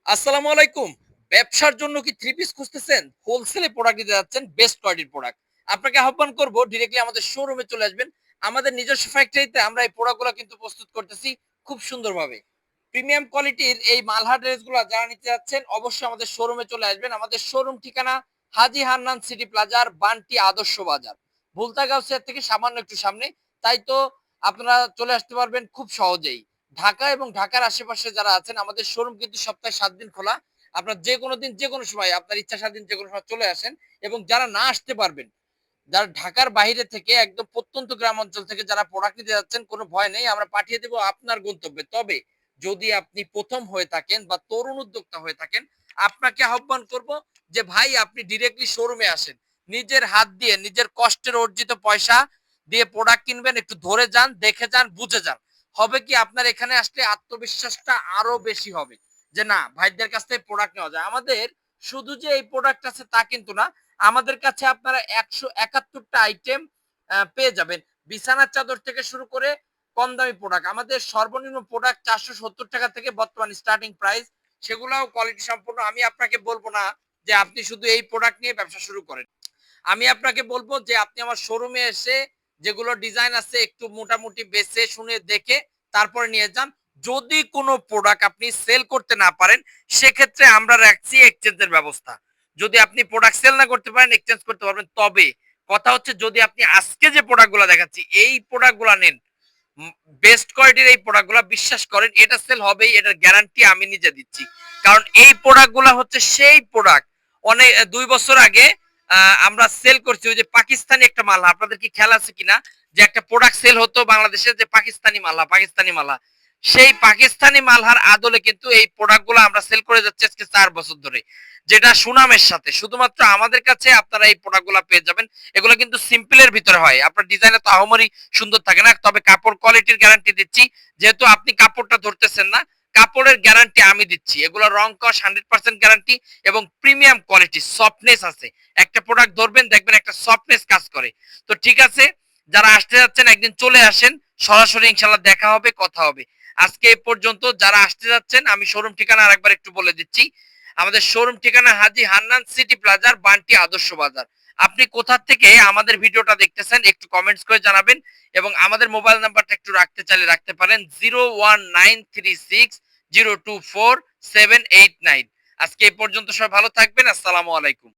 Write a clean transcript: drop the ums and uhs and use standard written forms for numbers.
আসসালামু আলাইকুম। ব্যবসার জন্য কি থ্রি পিস খুঁজতেছেন? হোলসেলে প্রোডাক্ট নিতে যাচ্ছেন, বেস্ট কোয়ালিটির প্রোডাক্ট। আপনাকে আহ্বান করব ডিরেক্টলি আমাদের শোরুমে চলে আসবেন। আমাদের নিজস্ব ফ্যাক্টরিতে আমরা এই প্রোডাক্টগুলো কিন্তু প্রস্তুত করতেছি খুব সুন্দরভাবে। প্রিমিয়াম কোয়ালিটির এই মালহার ড্রেসগুলো যারা নিতে যাচ্ছেন অবশ্যই আমাদের শোরুমে চলে আসবেন। আমাদের শোরুম ঠিকানা হাজী হান্নান সিটি প্লাজার বান্টি আদর্শ বাজার। ভুলতা গাউসিয়া থেকে সামান্য একটু সামনে। তাই তো আপনারা চলে আসতে পারবেন খুব সহজেই। ঢাকা এবং ঢাকার আশেপাশে যারা আছেন আমাদের শোরুম কিন্তু সপ্তাহে ৭ দিন খোলা। আপনার যেকোনো দিন যেকোনো সময় আপনার ইচ্ছা স্বাধীন যেকোনো সময় চলে আসেন এবং যারা না আসতে পারবেন, যারা ঢাকার বাইরে থেকে একদম প্রত্যন্ত গ্রাম অঞ্চল থেকে যারা প্রোডাক্ট নিতে যাচ্ছেন কোনো ভয় নেই। আমরা পাঠিয়ে দেব আপনার গন্তব্যে। তবে যদি আপনি ১ম হয়ে থাকেন বা তরুণ উদ্যোক্তা হয়ে থাকেন, আপনাকে আহ্বান করব যে ভাই আপনি ডিরেক্টলি শোরুমে আসেন। নিজের হাত দিয়ে নিজের কষ্টের অর্জিত পয়সা দিয়ে প্রোডাক্ট কিনবেন, একটু ধরে যান, দেখে যান, বুঝে যান। হবে কি আপনার এখানে আসলে আত্মবিশ্বাসটা আরো বেশি হবে। যে না ভাইদের কাছ থেকে প্রোডাক্ট নেওয়া যায়। আমাদের শুধু যে এই প্রোডাক্ট আছে তা কিন্তু না। আমাদের কাছে আপনারা ১৭১ টা আইটেম পেয়ে যাবেন। বিছানার চাদর থেকে শুরু করে কম দামি প্রোডাক্ট। আমাদের সর্বনিম্ন প্রোডাক্ট ৳৪৭০ থেকে বর্তমান স্টার্টিং প্রাইস। সেগুলাও কোয়ালিটি সম্পন্ন। আমি আপনাকে বলব না যে আপনি শুধু এই প্রোডাক্ট নিয়ে ব্যবসা শুরু করেন। আমি আপনাকে বলব যে আপনি আমার শোরুমে এসে যেগুলো ডিজাইন আছে একটু মোটামুটি বেছে শুনে দেখে তারপরে নিয়ে যান। যদি কোনো প্রোডাক্ট আপনি সেল করতে না পারেন সেক্ষেত্রে আমরা রাখছি এক্সচেঞ্জের ব্যবস্থা। যদি আপনি প্রোডাক্ট সেল না করতে পারেন এক্সচেঞ্জ করতে পারবেন। তবে কথা হচ্ছে যদি আপনি আজকে যে প্রোডাক্টগুলো দেখাচ্ছি এই প্রোডাক্টগুলো নেন, বেস্ট কোয়ালিটির এই প্রোডাক্টগুলো বিশ্বাস করেন এটা সেল হবেই, এটার গ্যারান্টি আমি নিজে দিচ্ছি। কারণ এই প্রোডাক্টগুলো হচ্ছে সেই প্রোডাক্ট অনেক ২ বছর আগে আমরা সেল করছি ওই যে পাকিস্তানি একটা মালা, আপনাদের কি খেয়াল আছে কিনা যে একটা প্রোডাক্ট সেল হতো বাংলাদেশে যে পাকিস্তানি মালা, পাকিস্তানি মালা। সেই পাকিস্তানি মালহার আদলে কিন্তু এই প্রোডাক্টগুলো আমরা সেল করে যাচ্ছি আজকে ৪ বছর ধরে। যেটা সুনামের সাথে শুধুমাত্র আমাদের কাছে আপনারা এই প্রোডাক্টগুলো পেয়ে যাবেন। এগুলো কিন্তু সিম্পলের ভিতরে হয়। আপনার ডিজাইনে তো আহামরি সুন্দর থাকে না। তবে কাপড় কোয়ালিটির গ্যারান্টি দিচ্ছি। যেহেতু আপনি কাপড়টা ধরতেছেন না, কাপড়ের গ্যারান্টি আমি দিচ্ছি। এগুলো রং কস 100% গ্যারান্টি এবং প্রিমিয়াম কোয়ালিটি সফটনেস আছে। একটা প্রোডাক্ট ধরবেন দেখবেন একটা সফটনেস কাজ করে। তো ঠিক আছে, যারা আসতে যাচ্ছেন একদিন চলে আসেন, সরাসরি ইনশাআল্লাহ দেখা হবে, কথা হবে। আজকে এই পর্যন্ত। যারা আসতে যাচ্ছেন আমি শোরুম ঠিকানা আরেকবার একটু বলে দিচ্ছি। আমাদের শোরুম ঠিকানা হাজী হান্নান সিটি প্লাজার বান্টি আদর্শ বাজার। আপনি কোথা থেকে আমাদের ভিডিওটা দেখতেছেন একটু কমেন্টস করে জানাবেন এবং আমাদের মোবাইল নাম্বারটা একটু রাখতে চাইলে রাখতে পারেন 01936024789। আজকে এই পর্যন্ত সবাই ভালো থাকবেন। আসসালামু আলাইকুম।